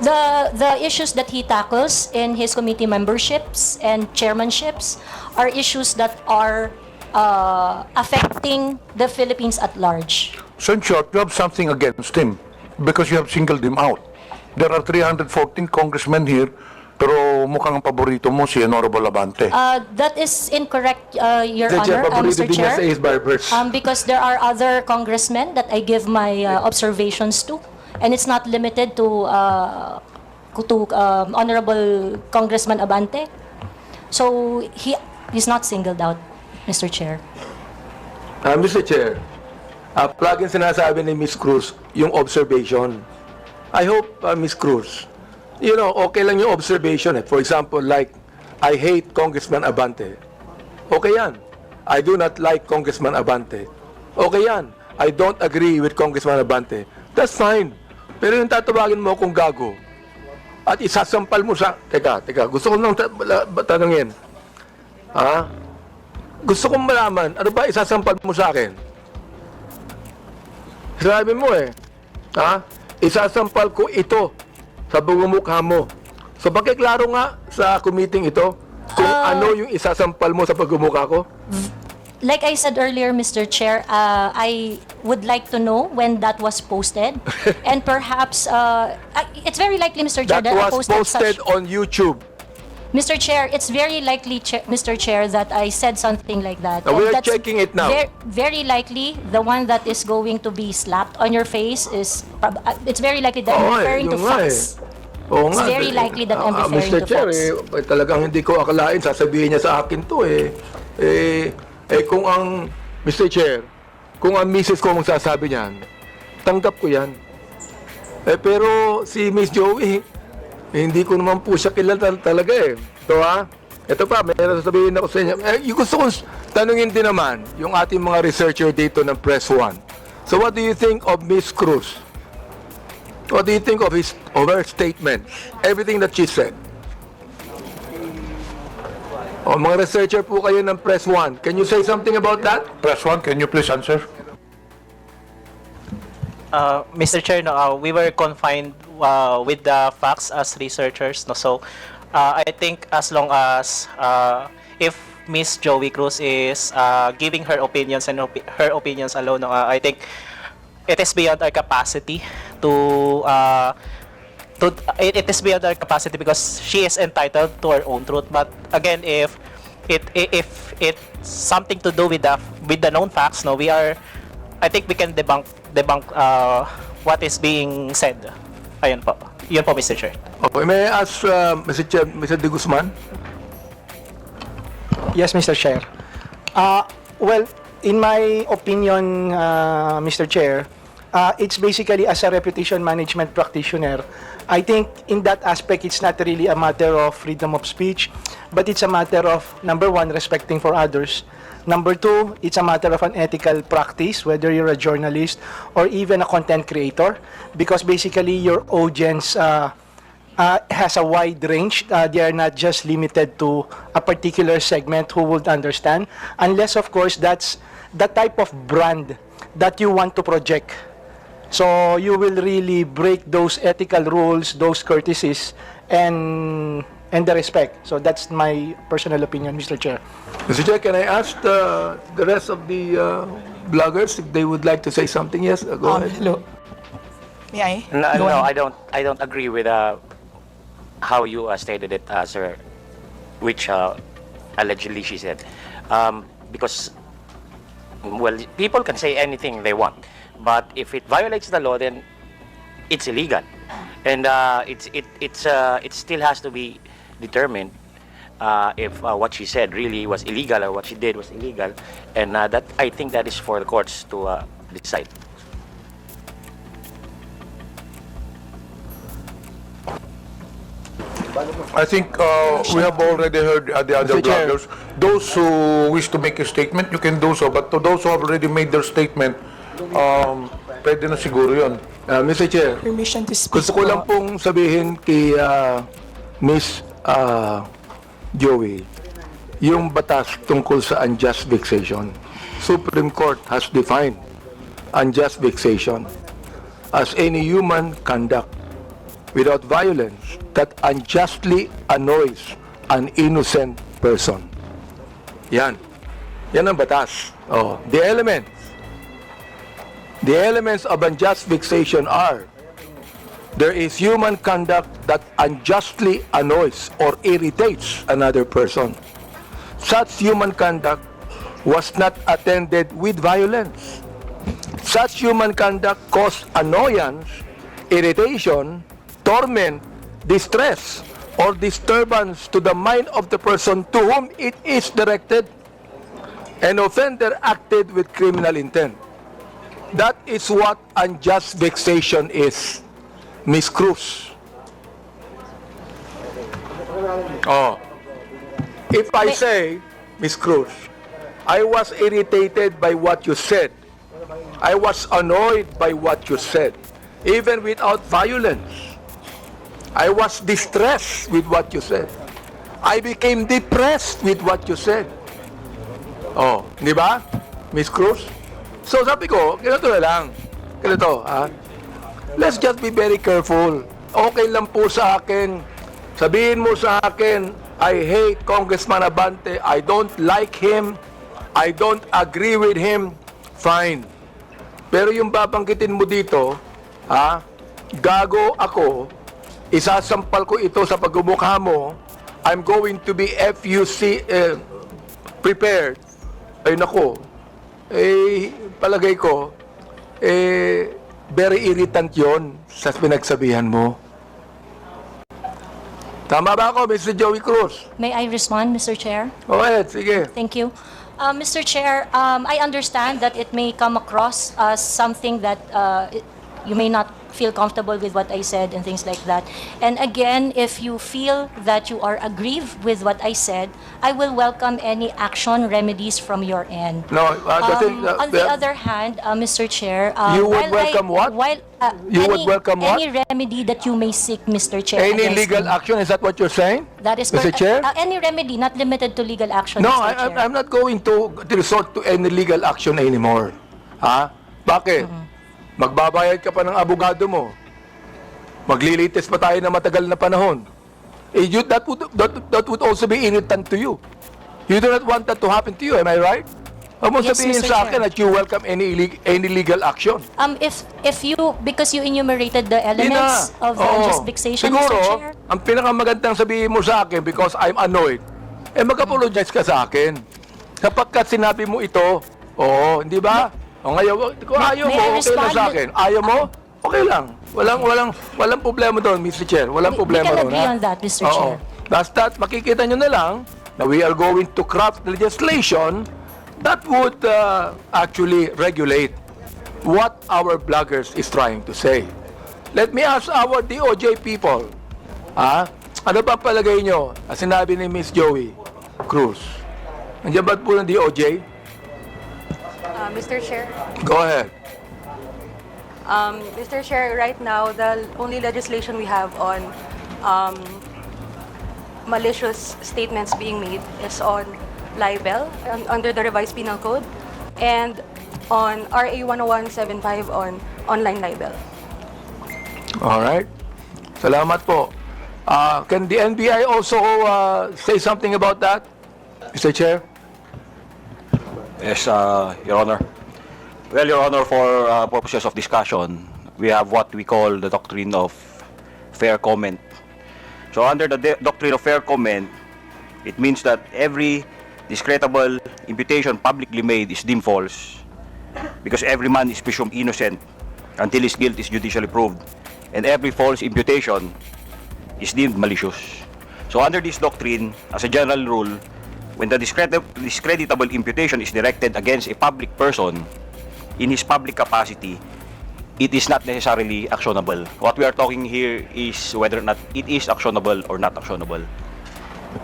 The issues that he tackles in his committee memberships and chairmanships are issues that are affecting the Philippines at large. So in short, you have something against him because you have singled him out. There are 314 congressmen here, pero mukhang paborito mo si Honorable Abante. That is incorrect, Your The chair, Honor, paborito Mr. din niya Chair. sa Ace Barbers. Because there are other congressmen that I give my observations to, and it's not limited to Honorable Congressman Abante. So he's not singled out, Mr. Chair. Mr. Chair, plug in sinasabi ni Ms. Cruz yung observation. I hope, Ms. Cruz, you know, okay lang yung observation. For example, like, I hate Congressman Abante. Okay yan. I do not like Congressman Abante. Okay yan. I don't agree with Congressman Abante. That's fine. Pero yung tatawagin mo akong gago at isasampal mo sa... Teka, gusto ko nang tanungin. Ha? Gusto kong malaman, ano ba isasampal mo sa akin? Sabi mo ha? Isasampal ko ito sa bumumukha mo. So, pakiklaro nga sa committee ito kung ano yung isasampal mo sa pagmumukha ko? Like I said earlier, Mr. Chair, I would like to know when that was posted. And perhaps, it's very likely, Mr. Chair, That I was posted posted on YouTube. Mr. Chair, it's very likely, Mr. Chair, that I said something like that. We And are that's checking it now. Very likely, the one that is going to be slapped on your face is, it's very likely that I'm referring to facts. Oo It's nga, very likely that I'm referring Mr. to Chair, facts. talagang hindi ko akalain, sasabihin niya sa akin to kung ang, Mr. Chair, kung ang misis ko magsasabi niyan, tanggap ko yan. Pero si Miss Joey, hindi ko naman po siya kilala talaga Ito ito pa, may sasabihin ako sa inyo. Yung gusto kong tanungin din naman, yung ating mga researcher dito ng Press 1. So what do you think of Miss Cruz? What do you think of her statements? Everything that she said? Mga researcher po kayo ng Press 1. Can you say something about that? Press 1, can you please answer? Mr. Chair, we were confined with the facts as researchers. So, I think as long as if Miss Joey Cruz is giving her opinions and her opinions alone, I think it is beyond our capacity it is beyond our capacity because she is entitled to her own truth. But again, if it's something to do with the known facts, I think we can debunk what is being said. Ayun po. Yun po, Mr. Chair. Okay, may I ask Mr. De Guzman? Yes, Mr. Chair. Well, in my opinion, Mr. Chair, it's basically as a reputation management practitioner. I think in that aspect, it's not really a matter of freedom of speech, but it's a matter of, number one, respecting for others. Number two, it's a matter of an ethical practice, whether you're a journalist or even a content creator, because basically your audience has a wide range. They are not just limited to a particular segment who would understand, unless, of course, that's the type of brand that you want to project. So you will really break those ethical rules, those courtesies, and the respect. So that's my personal opinion, Mr. Chair. Mr. Chair, can I ask the rest of the bloggers if they would like to say something? Yes, go ahead. Hello. May I? No, I don't agree with how you stated it, sir, which allegedly she said. Because, well, people can say anything they want, but if it violates the law, then it's illegal, and it still has to be determined if what she said really was illegal or what she did was illegal, and that I think that is for the courts to decide. I think we have already heard the other Mr. Chair. bloggers. Those who wish to make a statement, you can do so. But to those who have already made their statement, pwede na siguro yun. Mr. Chair, Permission to speak. gusto ko lang pong sabihin kay Miss Joey, yung batas tungkol sa unjust vexation. Supreme Court has defined unjust vexation as any human conduct without violence that unjustly annoys an innocent person. Yan. Yan ang batas. Oh, the elements of unjust vexation are: there is human conduct that unjustly annoys or irritates another person. Such human conduct was not attended with violence. Such human conduct caused annoyance, irritation, torment, distress, or disturbance to the mind of the person to whom it is directed. An offender acted with criminal intent. That is what unjust vexation is, Miss Cruz. Oh. If I say, Miss Cruz, I was irritated by what you said, I was annoyed by what you said, even without violence. I was distressed with what you said. I became depressed with what you said. Oh, di ba, Miss Cruz? So sabi ko, ganito na lang. Ganito, ha? Let's just be very careful. Okay lang po sa akin. Sabihin mo sa akin, I hate Congressman Abante. I don't like him. I don't agree with him. Fine. Pero yung babanggitin mo dito, ha? Gago ako. Isasampal ko ito sa pagmumukha mo. I'm going to be FUC prepared. Ay nako, palagay ko, very irritant yon sa pinagsabihan mo. Tama ba ako, Mr. Joey Cruz? May I respond, Mr. Chair? Go ahead, sige. Thank you. Mr. Chair, I understand that it may come across as something that you may not feel comfortable with what I said and things like that. And again, if you feel that you are aggrieved with what I said, I will welcome any action remedies from your end. No, On the other hand, Mr. Chair, You would welcome what? You would welcome what? Any remedy that you may seek, Mr. Chair. Any against legal me. action, is that what you're saying? That is Mr. correct. Chair? Any remedy, not limited to legal action, No, Mr. Chair. I'm not going to resort to any legal action anymore. Ha? Bakit? Magbabayad ka pa ng abogado mo. Maglilitis pa tayo na matagal na panahon. That would also be irritant to you. You do not want that to happen to you, am I right? Huwag mo Yes, sabihin Mr. sa akin Chair. that you welcome any legal action. If you, because you enumerated the elements of the unjust vexation, Siguro, Mr. Chair. ang pinakamagandang sabihin mo sa akin because I'm annoyed, mag-apologize ka sa akin. Kapag sinabi mo ito, hindi ba? O ngayon, kung ayaw mo, May I okay lang respond? sa akin. Ayaw mo, okay lang. Walang problema doon, Mr. Chair. Walang problema We can doon. agree ha? on that, Mr. Oo. Chair. Basta makikita nyo na lang na we are going to craft legislation that would actually regulate what our bloggers is trying to say. Let me ask our DOJ people, ano ba palagay nyo? Sinabi ni Miss Joey Cruz. Nandiyan ba po ng DOJ? Mr. Chair, Go ahead. Mr. Chair, right now, the only legislation we have on malicious statements being made is on libel under the revised penal code and on RA 10175 on online libel. All right. Salamat po. Can the NBI also say something about that, Mr. Chair? Yes, Your Honor. Well, Your Honor, for purposes of discussion, we have what we call the doctrine of fair comment. So under the doctrine of fair comment, it means that every discreditable imputation publicly made is deemed false because every man is presumed innocent until his guilt is judicially proved, and every false imputation is deemed malicious. So under this doctrine, as a general rule, when the discreditable imputation is directed against a public person in his public capacity, it is not necessarily actionable. What we are talking here is whether or not it is actionable or not actionable.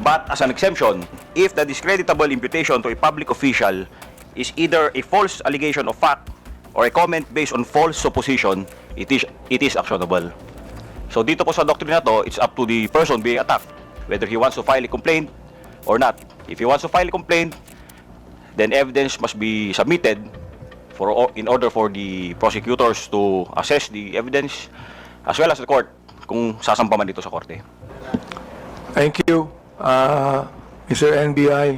But as an exemption, if the discreditable imputation to a public official is either a false allegation of fact or a comment based on false supposition, it is actionable. So dito po sa doctrine na to, it's up to the person being attacked whether he wants to file a complaint or not. If he wants to file a complaint, then evidence must be submitted in order for the prosecutors to assess the evidence as well as the court kung sasampa man dito sa korte. Thank you, Mr. NBI.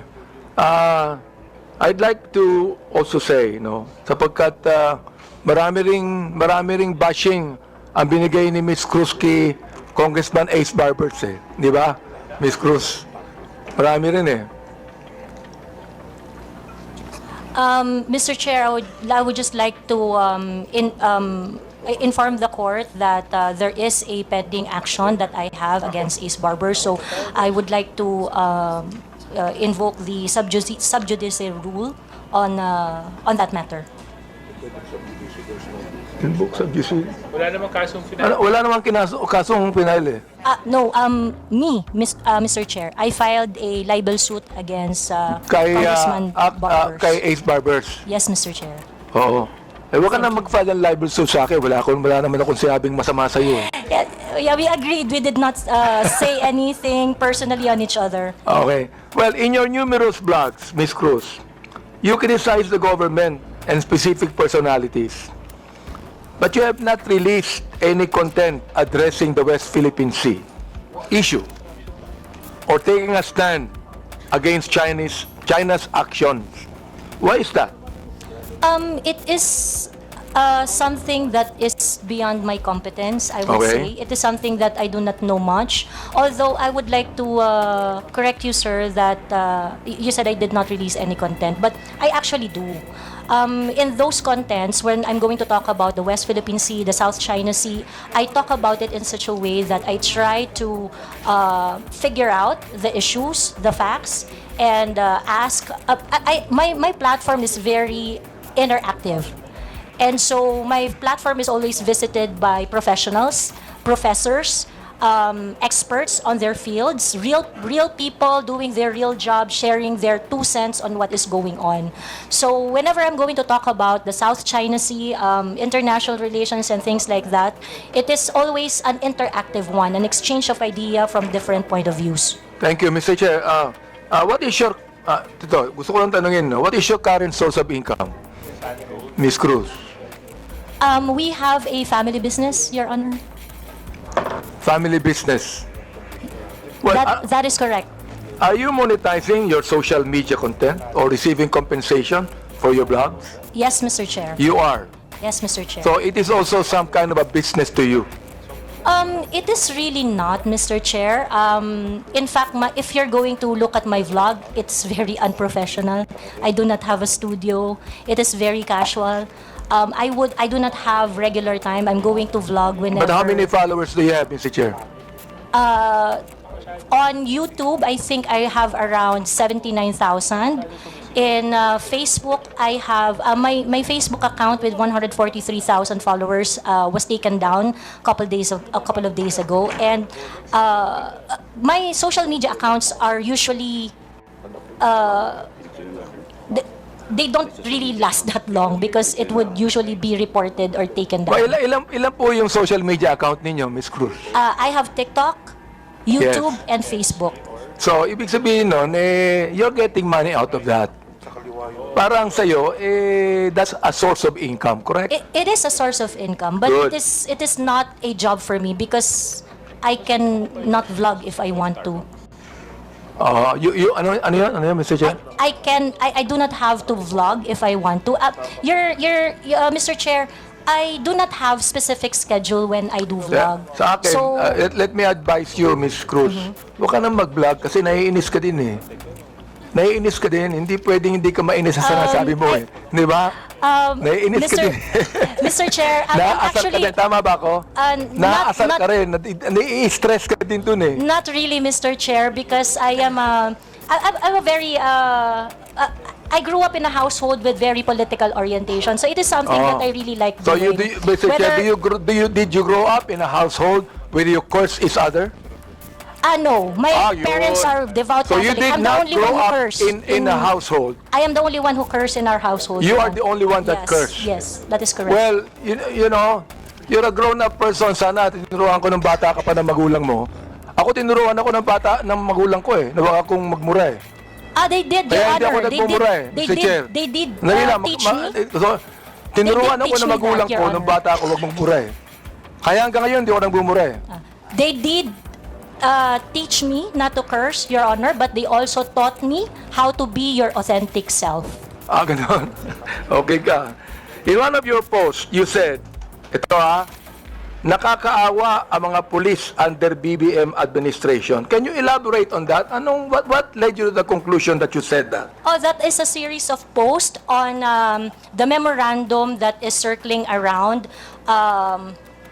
I'd like to also say, sapagkat marami ring bashing ang binigay ni Ms. Cruz kay Congressman Ace Barbers, di ba? Ms. Cruz, marami rin Mr. Chair, I would just like to inform the court that there is a pending action that I have against Ace Barber. So I would like to invoke the sub judice rule on that matter. Invoke sub judice? Wala namang kasong final. Wala namang kasong final No, Mr. Chair, I filed a libel suit against kay Congressman Barbers. kay Ace Barbers. Yes, Mr. Chair. Oo. Huwag ka na mag-file ng libel suit sa akin. Wala naman akong sinabing masama sa iyo. Yeah, we agreed. We did not say anything personally on each other. Okay. Well, in your numerous blogs, Ms. Cruz, you criticize the government and specific personalities. But you have not released any content addressing the West Philippine Sea issue or taking a stand against China's actions. Why is that? It is something that is beyond my competence, I would say. It is something that I do not know much. Although I would like to correct you, sir, that you said I did not release any content, but I actually do. In those contents, when I'm going to talk about the West Philippine Sea, the South China Sea, I talk about it in such a way that I try to figure out the issues, the facts, and ask. My platform is very interactive. And so my platform is always visited by professionals, professors, experts on their fields, real people doing their real job, sharing their 2 cents on what is going on. So whenever I'm going to talk about the South China Sea, international relations and things like that, it is always an interactive one, an exchange of idea from different point of views. Thank you, Mr. Chair. What is your, gusto ko lang tanungin, what is your current source of income, Ms. Cruz? We have a family business, Your Honor. Family business. Well, That is correct. Are you monetizing your social media content or receiving compensation for your blogs? Yes, Mr. Chair. You are. Yes, Mr. Chair. So it is also some kind of a business to you. It is really not, Mr. Chair. In fact, if you're going to look at my vlog, it's very unprofessional. I do not have a studio. It is very casual. I do not have regular time. I'm going to vlog whenever. But how many followers do you have, Mr. Chair? On YouTube, I think I have around 79,000. In Facebook, I have my Facebook account with 143,000 followers was taken down a couple of days ago, and my social media accounts are usually they don't really last that long because it would usually be reported or taken down. Well, ilan po yung social media account ninyo, Ms. Cruz? I have TikTok, YouTube, and Facebook. So, ibig sabihin nun, you're getting money out of that. Parang sa'yo, that's a source of income, correct? It is a source of income, but Good. it is not a job for me because I can not vlog if I want to. Ano yan, Mr. Chair? I do not have to vlog if I want to. Mr. Chair, I do not have specific schedule when I do vlog. Sa akin, So, let me advise you, Ms. Cruz. Huwag ka nang mag-vlog kasi naiinis ka din Naiinis ka din. Hindi pwedeng hindi ka mainis sa sinasabi mo Di ba? Naiinis ka din. Mr. Chair, Naasar ka din. Tama ba ako? Naasar ka rin. Nai-stress ka din dun Not really, Mr. Chair, because I'm a very I grew up in a household with very political orientation, so it is something that I really like So doing. Mr. Chair, did you grow up in a household where you curse each other? No, my Yun. parents are devout So you Catholic. did I'm the not only grow one who up cursed. in a household. I am the only one who cursed in our household. You so- are the only one that Yes, cursed. Yes, that is correct. Well, you know, you're a grown-up person. Sana tinuruan ko ng bata ka pa ng magulang mo. Ako tinuruan ako ng bata ng magulang ko eh. Nawag akong magmura eh. They did, Your Kaya hindi ako Honor. nagmumura eh, They Mr. Chair. did, they did Dali lang, teach me. so, tinuruan They did ako teach ng me magulang that, Your ko Honor. ng bata ko wag magmura eh. Kaya hanggang ngayon hindi ako nagmumura eh. They did teach me not to curse, Your Honor, but they also taught me how to be your authentic self. Ganon. Okay ka. In one of your posts, you said, ito nakakaawa ang mga pulis under BBM administration. Can you elaborate on that? What led you to the conclusion that you said that? That is a series of posts on the memorandum that is circling around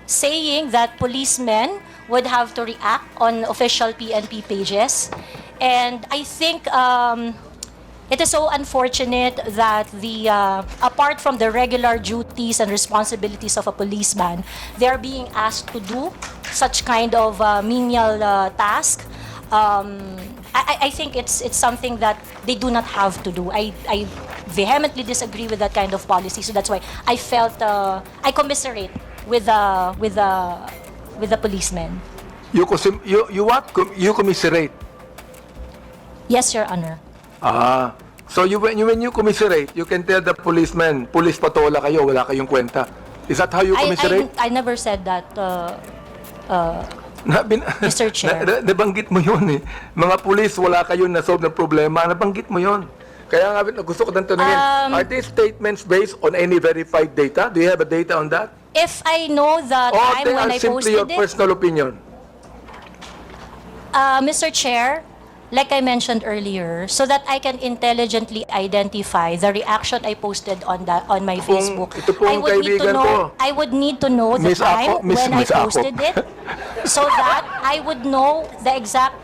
saying that policemen would have to react on official PNP pages. And I think it is so unfortunate that apart from the regular duties and responsibilities of a policeman, they are being asked to do such kind of menial task. I think it's something that they do not have to do. I vehemently disagree with that kind of policy. So that's why I felt I commiserate with the policemen. You what? You commiserate? Yes, Your Honor. So when you commiserate, you can tell the policeman, police patola kayo, wala kayong kwenta. Is that how you commiserate? I never said that, Mr. Chair. Nabanggit mo yun eh. Mga pulis, wala kayong nasolve ng problema. Nabanggit mo yun. Kaya nga gusto ko nang tanungin, are these statements based on any verified data? Do you have a data on that? If I know the Or time they when are I simply your posted it, personal opinion? Mr. Chair, like I mentioned earlier, so that I can intelligently identify the reaction I posted on my Facebook, ito pong kaibigan ko. I would need to know the Miss time Ako, Miss when I Ako. posted it, so that I would know the exact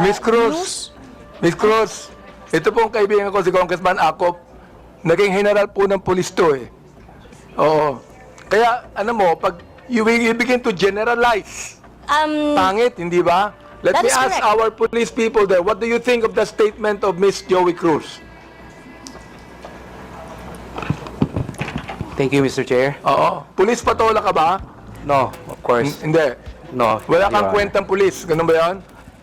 Miss Cruz, news. Miss Cruz, ito pong kaibigan ko si Congressman Akop, naging general po ng pulis to eh. Oo. Kaya, pag you begin to generalize, pangit, hindi ba? Let That me is ask correct. our police people there, what do you think of the statement of Miss Joey Cruz? Thank you, Mr. Chair. Oo. Pulis patola ka ba? No, of course. Hindi. No. Wala kang Your Honor. kwentang pulis. Ganun ba yan?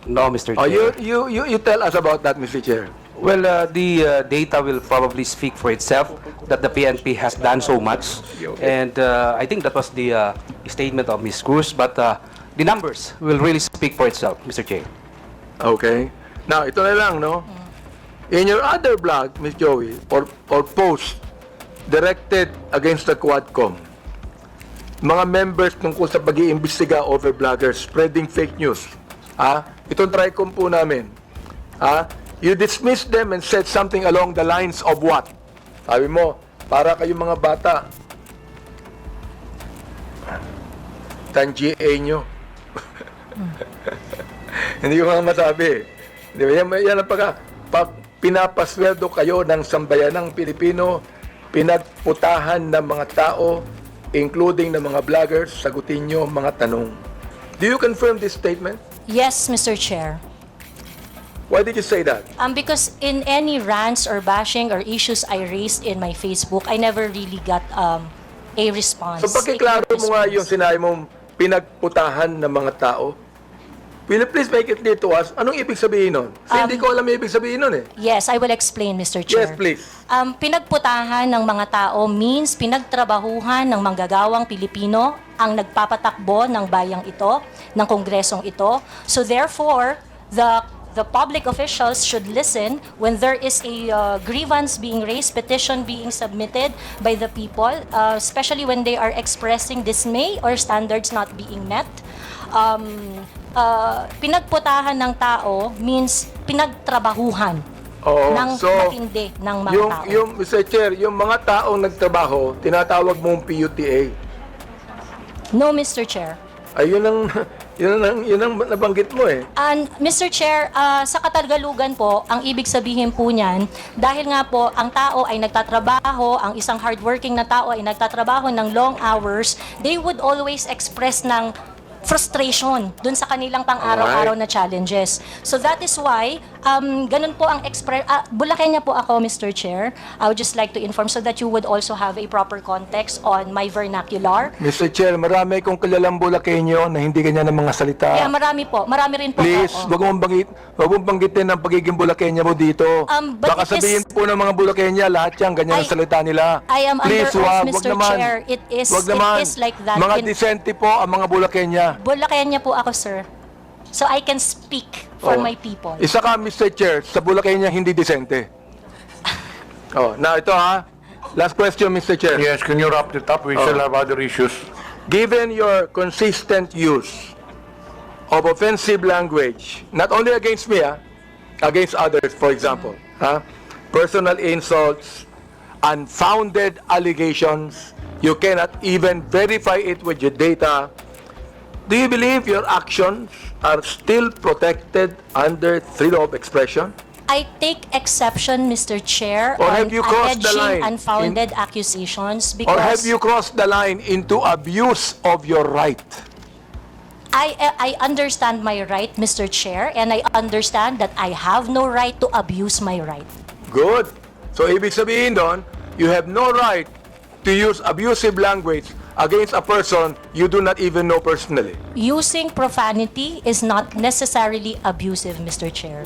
No, Mr. Oh, Chair. you tell us about that, Mr. Chair. Well, the data will probably speak for itself that the PNP has done so much. And I think that was the statement of Ms. Cruz. But the numbers will really speak for itself, Mr. Chair. Okay. Now, ito na lang, no? In your other blog, Ms. Joey, or post directed against the Quadcom, mga members tungkol sa pag-iimbestiga over vloggers spreading fake news. Itong TRICOM po namin. You dismissed them and said something along the lines of what? Sabi mo, para kayong mga bata. Tangier nyo. Hindi ko nga masabi. Di ba? Yan ang pinapasweldo kayo ng sambayanang Pilipino, pinagputahan ng mga tao, including ng mga vloggers, sagutin nyo mga tanong. Do you confirm this statement? Yes, Mr. Chair. Why did you say that? Because in any rants or bashing or issues I raised in my Facebook, I never really got a response. So pakiklaro mo nga yung sinabi mong pinagputahan ng mga tao. Will you please make it clear to us, anong ibig sabihin nun? Kasi hindi ko alam yung ibig sabihin nun eh. Yes, I will explain, Mr. Chair. Yes, please. Pinagputahan ng mga tao means pinagtrabahuhan ng manggagawang Pilipino ang nagpapatakbo ng bayang ito, ng kongresong ito. So therefore, the public officials should listen when there is a grievance being raised, petition being submitted by the people, especially when they are expressing dismay or standards not being met. Pinagputahan ng tao means pinagtrabahuhan ng matindi ng mga tao. Yung, Mr. Chair, yung mga taong nagtrabaho, tinatawag mong PUTA. No, Mr. Chair. Ayun ang, Yun ang nabanggit mo eh. And Mr. Chair, sa Katagalugan po, ang ibig sabihin po niyan, dahil nga po ang tao ay nagtatrabaho, ang isang hardworking na tao ay nagtatrabaho ng long hours, they would always express ng frustration dun sa kanilang pang-araw-araw na challenges. So that is why, ganun po ang Bulakenya po ako, Mr. Chair. I would just like to inform so that you would also have a proper context on my vernacular. Mr. Chair, marami kong kilalang Bulakenyo na hindi ganyan ang mga salita. Kaya marami po, marami rin po Please, ako. wag mong banggitin ang pagiging Bulakenya mo dito. But Baka it is- sabihin po ng mga Bulakenya, lahat yan, ganyan ang salita nila. I am Please, under oath, wag Mr. naman. Chair. It is like that. Mga decente po ang mga Bulakenya. Bulakenya po ako, sir. So I can speak for my people. Isa ka, Mr. Chair, sa Bulakenya hindi decente. Now ito ha. Last question, Mr. Chair. Yes, can you wrap it up? We still have other issues. Given your consistent use of offensive language, not only against me, against others, for example, personal insults, unfounded allegations, you cannot even verify it with your data. Do you believe your actions are still protected under freedom of expression? I take exception, Mr. Chair, Or on have you crossed the alleging line unfounded accusations because Or have you crossed the line into abuse of your right? I understand my right, Mr. Chair, and I understand that I have no right to abuse my right. Good. So ibig sabihin doon, you have no right to use abusive language against a person you do not even know personally. Using profanity is not necessarily abusive, Mr. Chair.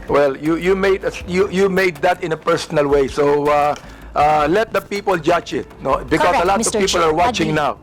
Well, you made that in a personal way. So let the people judge it, no? Because Correct, a lot Mr. of people Chair. are watching Agree. now.